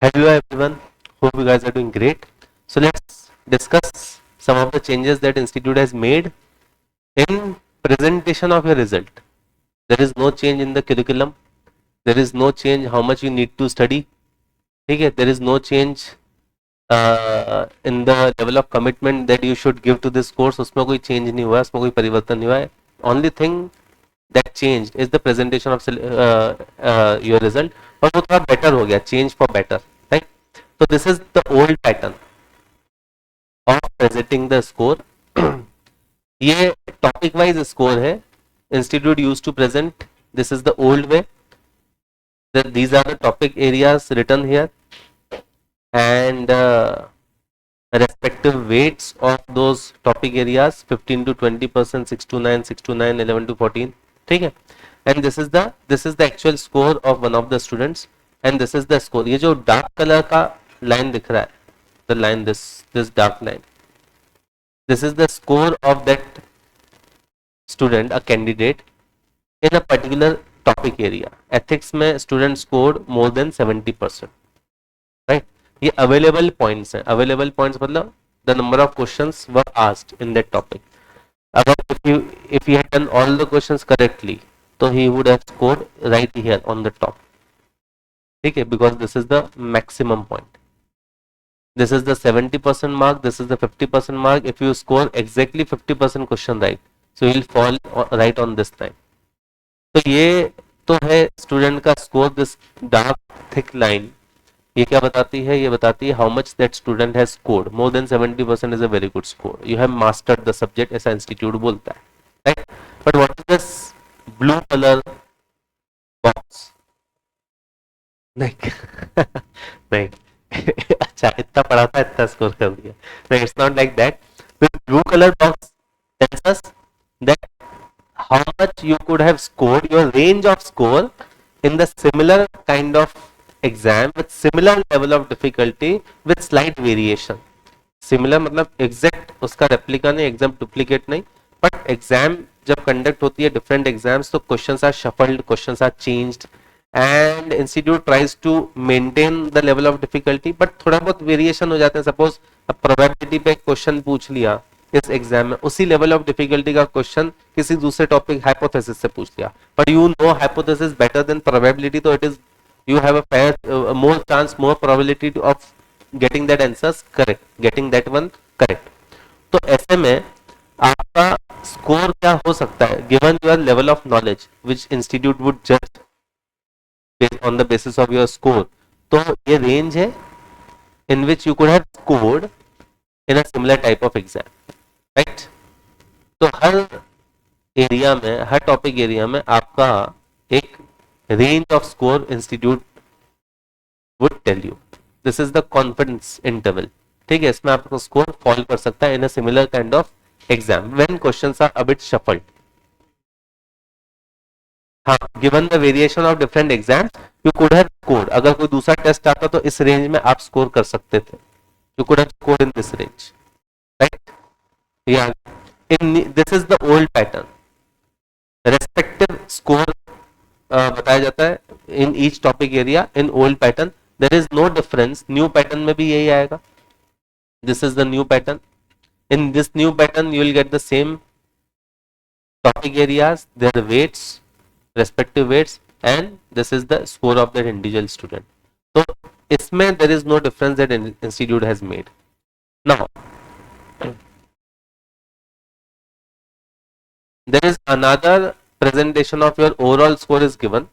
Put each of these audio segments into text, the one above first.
Hello everyone, hope you guys are doing great. So let's discuss some of the changes that institute has made in presentation of your result. There is no change in the curriculum. There is no change how much you need to study. Okay, there is no change in the level of commitment that you should give to this course. उसमें कोई change नहीं हुआ, उसमें कोई परिवर्तन नहीं हुआ है. Only thing that changed is the presentation of your result. और वो थोड़ा better हो गया, change for better, right? So this is the old pattern of presenting the score. ये topic wise score है. Institute used to present. This is the old way. These are the topic areas written here, and respective weights of those topic areas 15 to 20%, 6 to 9, 6 to 9, 11 to 14. ठीक है. And this is the actual score of one of the students, and this is the score. ये जो dark color का line दिख रहा है, the line, this dark line, this is the score of that student, a candidate in a particular topic area. Ethics में student scored more than 70%, right? ये available points हैं. Available points मतलब the number of questions were asked in that topic. अगर if he had done all the questions correctly, so he would have scored right here on the top. Okay, because this is the maximum point. This is the 70% mark. This is the 50% mark. If you score exactly 50% question right, so you will fall right on this line. तो ये तो है student का score. This dark thick line ये क्या बताती है? ये बताती है how much that student has scored. More than 70% is a very good score. You have mastered the subject, ऐसा इंस्टीट्यूट बोलता है, right? But what is this blue colour box? नहीं नहीं अच्छा, इतना पढ़ा था, इतना स्कोर कर दिया. नहीं, it's not like that. Blue colour box tells us that how much you could have scored, your range of score in the similar kind of exam with similar level of difficulty with slight variation. Similar मतलब exact उसका replica नहीं, exam duplicate नहीं, but exam जब conduct होती है different exams तो questions are shuffled, questions are changed, and institute tries to maintain the level of difficulty, but थोड़ा बहुत variation हो जाते हैं. Suppose अब probability पे question पूछ लिया इस एग्जाम में, उसी लेवल ऑफ डिफिकल्टी का क्वेश्चन किसी दूसरे टॉपिक हाइपोथेसिस से पूछ लिया, but you know hypothesis better than probability, तो it is you have a fair more chance, more probability of getting that answers correct, getting that one correct. तो ऐसे में आपका स्कोर क्या हो सकता है given your level of knowledge which institute would जज on the basis of your score. तो ये रेंज है in which you could have scored in a similar type of exam, right? तो हर एरिया में, हर टॉपिक एरिया में आपका एक range of score institute would tell you. This is the confidence interval. ठीक है, इसमें आपका स्कोर फॉल कर सकता है in a similar kind of exam when questions are a bit shuffled. हाँ, given the variation of different exam you could have scored. अगर कोई दूसरा टेस्ट आता तो इस रेंज में आप स्कोर कर सकते थे. You could have scored in this range, right? Yeah, this is the old pattern. Respective score बताया जाता है in each topic area in old pattern. There is no difference. New pattern में भी यही आएगा. This is the new pattern. In this new pattern, you will get the same topic areas, their weights, respective weights, and this is the score of that individual student. So इसमें there is no difference that institute has made. Now there is another presentation of your overall score is given.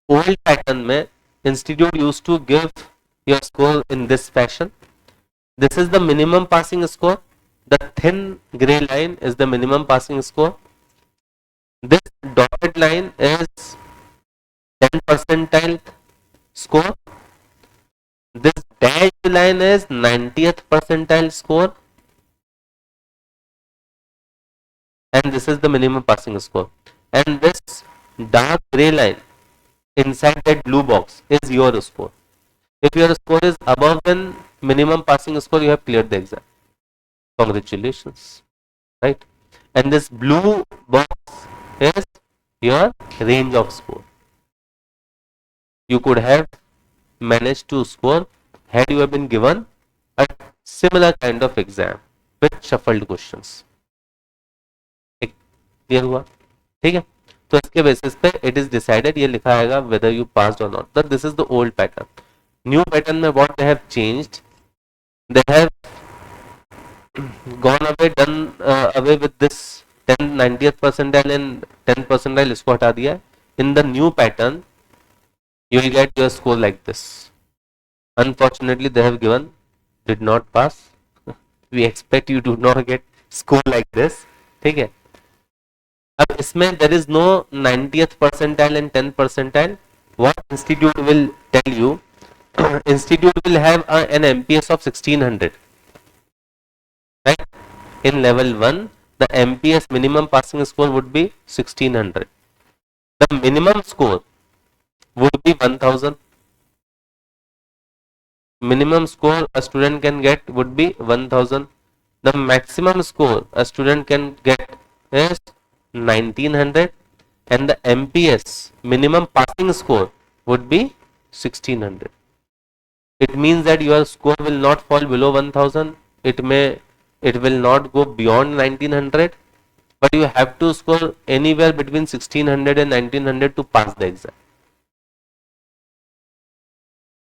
Old pattern में institute used to give your score in this fashion. This is the minimum passing score. The thin gray line is the minimum passing score. This dotted line is 10 percentile score. This dashed line is 90th percentile score. And this is the minimum passing score. And this dark gray line inside that blue box is your score. If your score is above than minimum passing score, you have cleared the exam. Congratulations, right? And this blue box is your range of score. You could have managed to score had you have been given a similar kind of exam with shuffled questions. Clear हुआ? ठीक है, तो इसके basis पे it is decided, ये लिखा आएगा whether you passed or not. That this is the old pattern. New pattern में what they have changed, they have gone away, done away with this 10 90th percentile and 10 percentile, इसको हटा दिया है. In the new pattern you will get your score like this. Unfortunately they have given did not pass. We expect you to not get score like this. ठीक है, अब इसमें there is no 90th percentile and 10th percentile. What institute will tell you, institute will have an MPS of 1600, right? In level 1 the MPS minimum passing score would be 1600. The minimum score would be 1000. Minimum score a student can get would be 1000. The maximum score a student can get is 1900, and the MPS minimum passing score would be 1600. It means that your score will not fall below 1000. It will not go beyond 1900, but you have to score anywhere between 1600 and 1900 to pass the exam.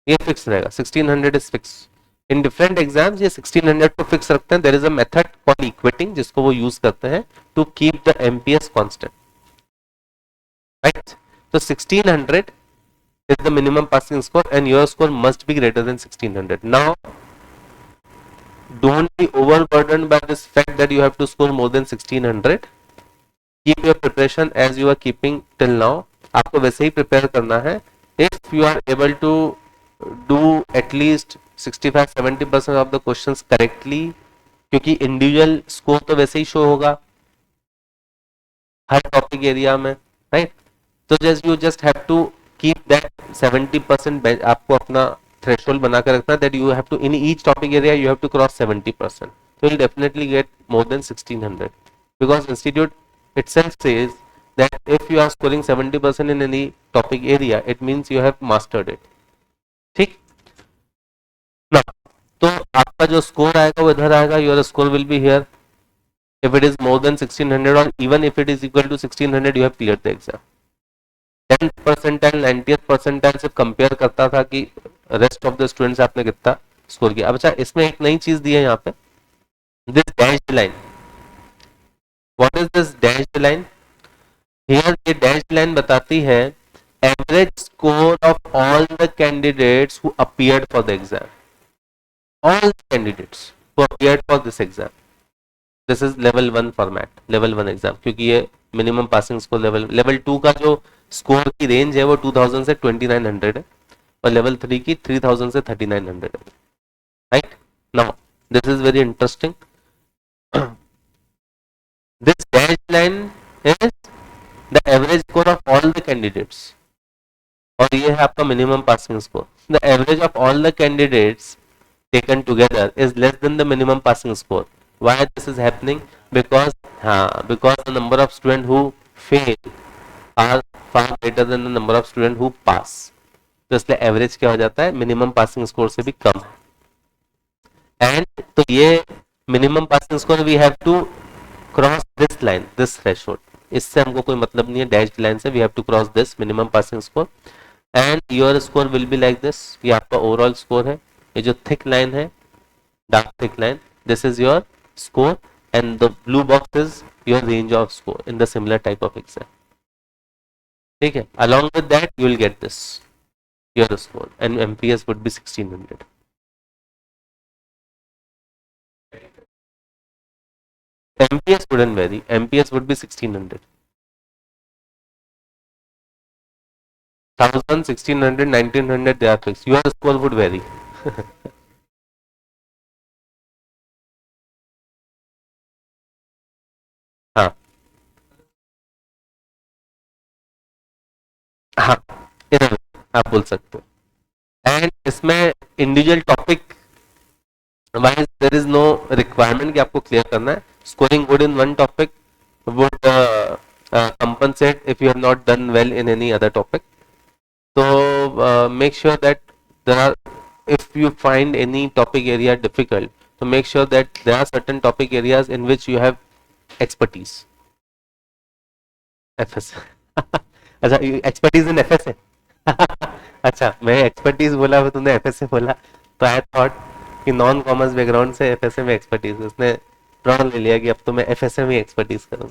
ये fix रहेगा, 1600 is fix. In different exams ये 1600 को fix रखते हैं. There is a method called equating जिसको वो use करते हैं to keep the MPS constant, right? तो 1600 is the minimum passing score and your score must be greater than 1600. Now don't be overburdened by this fact that you have to score more than 1600. Keep your preparation as you are keeping till now. आपको वैसे ही prepare करना है. If you are able to do at least 65-70% of the questions correctly, क्योंकि individual score तो वैसे ही show होगा हर topic area में, right? तो you just have to keep that 70%. आपको अपना थ्रेशोल्ड बना कर रखना that you have to in each topic area you have to cross 70%. So you'll definitely get more than 1600 because institute itself says that if you are scoring 70% in any topic area, it means you have mastered it. ठीक ना? तो आपका जो score आएगा वो इधर आएगा. Your score will be here. If it is more than 1600 or even if it is equal to 1600, you have cleared the exam. 10th percentile 90th percentile से कंपेयर करता था कि रेस्ट ऑफ द स्टूडेंट्स आपने कितना score किया. अब अच्छा, इसमें एक नई चीज दी है यहाँ पे, this dashed line. What is this dashed line? Here ये डैश्ड लाइन बताती है average score of all the candidates who appeared for the exam. All candidates who appeared for this exam. This is level 1 format, level 1 exam, क्योंकि ये minimum passing score level 2 का जो score की range है वो 2000 से 2900 है और लेवल 3 की 3000 से 3900 है, right? Now this is very interesting. This dashed line is the average score of all the candidates और ये है आपका minimum passing score. The average of all the candidates taken together is less than the minimum passing score. Why this is happening? Because the number of students who fail are far greater than the number of students who pass. तो इसलिए average क्या हो जाता है, minimum passing score से भी कम है. And तो ये minimum passing score we have to cross this line, this threshold. इससे हमको कोई मतलब नहीं है डैश्ड लाइन से. We have to cross this minimum passing score and your score will be like this. ये आपका ओवरऑल स्कोर है. ये जो थिक लाइन है, dark thick line, this is your score and the blue box is your range of score in the similar type of exam. ठीक है, along with that you will get this your score and MPS would be 1600. MPS wouldn't vary. MPS would be 1600. 1000, 1600, 1900 they are fixed. Your score would vary. हाँ हाँ, इधर आप बोल सकते हो. And इसमें individual topic wise there is no requirement कि आपको क्लियर करना है. Scoring good in one topic would compensate if you have not done well in any other topic. So make sure that there are if you find any topic area difficult, to make sure that there are certain topic areas in which you have expertise. FS अच्छा, expertise in FS है अच्छा, मैं expertise बोला वो तुमने FS बोला, तो I thought कि नॉन कॉमर्स बैकग्राउंड से FS में एक्सपर्टीज, उसने प्रण ले लिया कि अब तो मैं FS में एक्सपर्टीज करूँ।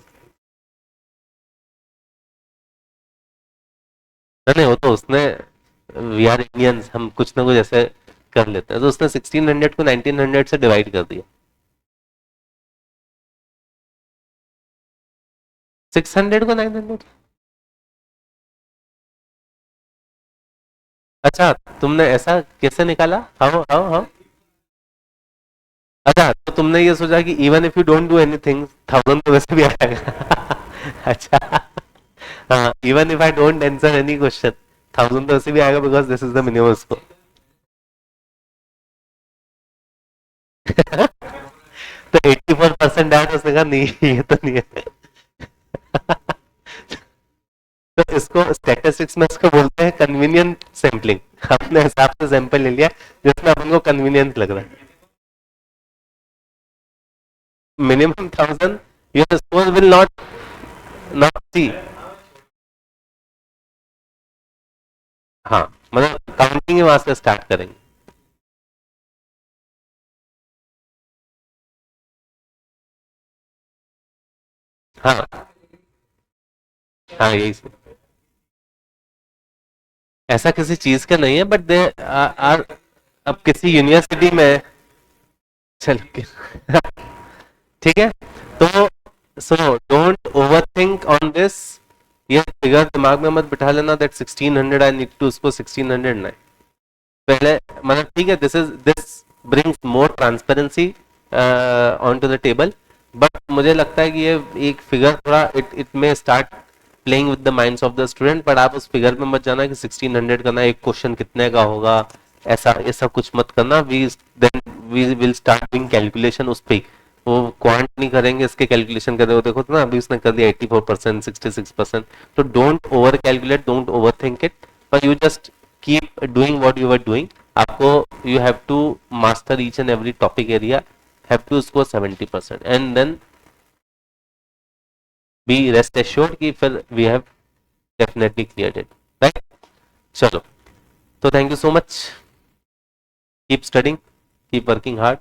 नहीं, वो तो उसने, वी आर इंडियंस, हम कुछ ना कुछ ऐसे कर लेते हैं, तो उसने 1600 को 1900 से डिवाइड कर दिया। 600 को 900? अच्छा, तुमने ऐसा कैसे निकाला? How how how? अच्छा, तो तुमने ये सोचा कि even if you don't do anything 1000 तो वैसे भी आएगा अच्छा, हाँ, even if I don't answer any question 1000 तो वैसे भी आएगा, because this is the minimum score तो 84% आया, तो उसने कहा नहीं ये तो नहीं है तो इसको स्टैटिस्टिक्स में इसको बोलते हैं कन्वीनियंट सैम्पलिंग। अपने हिसाब से सैंपल ले लिया जिसमें अपन को कन्वीनियंस लग रहा है। Minimum 1000, your score will not not see. हाँ, मतलब काउंटिंग वहां से स्टार्ट करेंगे। हाँ हाँ, यही से। ऐसा किसी चीज का नहीं है, बट दे आर, अब किसी यूनिवर्सिटी में, चल ठीक है, तो सुनो, don't over think on this. ये फिगर दिमाग में मत बिठा लेना दैट 1600 आई नीड टू, उसको 1600 नहीं, पहले मतलब ठीक है, this brings more transparency on to the table, but मुझे लगता है कि ये एक फिगर थोड़ा it it may start playing with the minds of the student, but आप उस फिगर में मत जाना कि 1600 करना, एक क्वेश्चन कितने का होगा, ऐसा ऐसा कुछ मत करना। We will start doing calculation उस पे, वो क्वांट नहीं करेंगे इसके कैलकुलेशन कर, देखो तो ना अभी उसने कर दिया 84%, 66%, तो don't over calculate, don't over think it, पर you just keep doing what you are doing. आपको, you have to master each and every topic area, have to score 70%, and then be rest assured कि फिर we have definitely cleared it, right? चलो, तो thank you so much, keep studying, keep working hard,